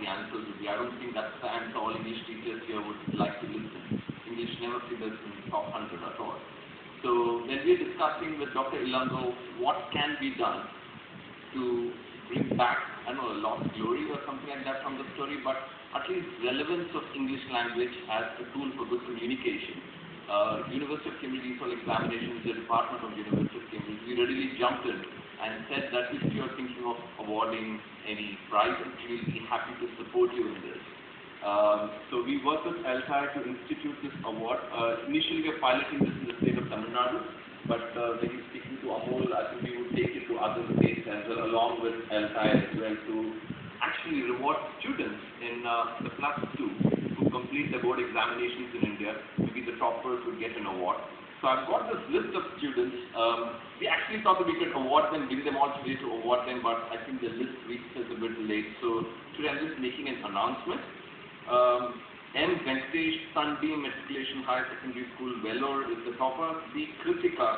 the answers would be. I don't think that's the answer all English teachers here would like to listen. English never figures in top 100 at all. So when we're discussing with Dr. Ilango what can be done to bring back, I don't know, a lost glory or something like that from the story, but at least relevance of English language as a tool for good communication. University of Cambridge ESOL examinations, the Department of University of Cambridge, we readily jumped in and said that if you're thinking of awarding any prizes, we'll be happy to support you in this. So we worked with LTI to institute this award. Initially we are piloting this in the state of Tamil Nadu, but when you're speaking to Amol, I think we would take it to other states as well, along with LTI as well, to actually reward students in the +2 who complete the board examinations in India. Maybe the toppers would get an award. So I've got this list of students. We actually thought that we could award them, bring them all today to award them, but I think the list reached us a bit late. So today I'm just making an announcement. M. Venkatesh Sunbeam Matriculation Higher Secondary School, Vellore is the topper. C. Kritika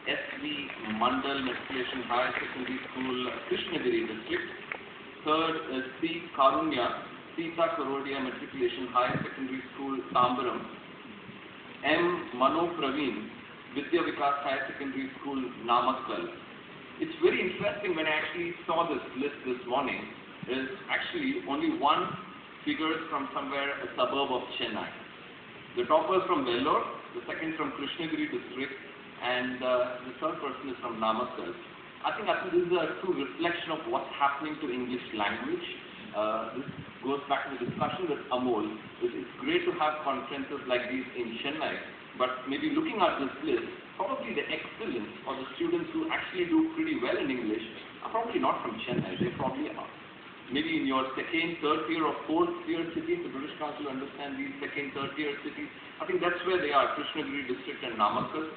S.V. Mandal Matriculation Higher Secondary School, Krishnagiri District. Third is C. Karunya Sita Karodia Matriculation Higher Secondary School, Tambaram. M. Mano Praveen Vidya Vikas Higher Secondary School, Namakkal. It's very interesting when I actually saw this list this morning. There's actually only one figures from somewhere a suburb of Chennai. The topper is from Vellore, the second from Krishnagiri District, and the third person is from Namakkal. I think this is a true reflection of what's happening to English language. This goes back to the discussion with Amol. It's great to have conferences like these in Chennai, but maybe looking at this list, probably the excellence or the students who actually do pretty well in English are probably not from Chennai. They probably are maybe in your second, third tier or fourth tier cities. The British Council understand these second, third tier cities. I think that's where they are, Krishnagiri District and Namakkal.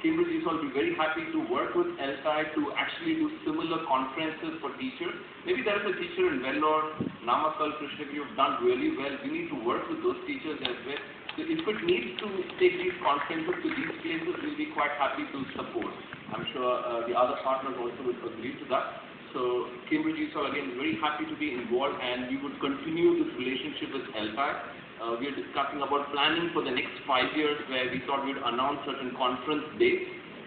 Cambridge ESOL will be very happy to work with LTI to actually do similar conferences for teachers. Maybe there is a teacher in Vellore, Namakkal, Krishnagiri who have done really well. We need to work with those teachers as well. So if it needs to take these conferences to these places, we'll be quite happy to support. I'm sure the other partners also will agree to that. So Cambridge ESOL again is very happy to be involved, and we would continue this relationship with LTI. We are discussing about planning for the next 5 years, where we thought we'd announce certain conference dates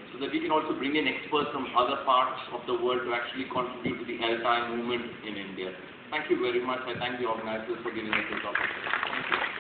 so that we can also bring in experts from other parts of the world to actually contribute to the LTI movement in India. Thank you very much. I thank the organizers for giving us this opportunity. Thank you.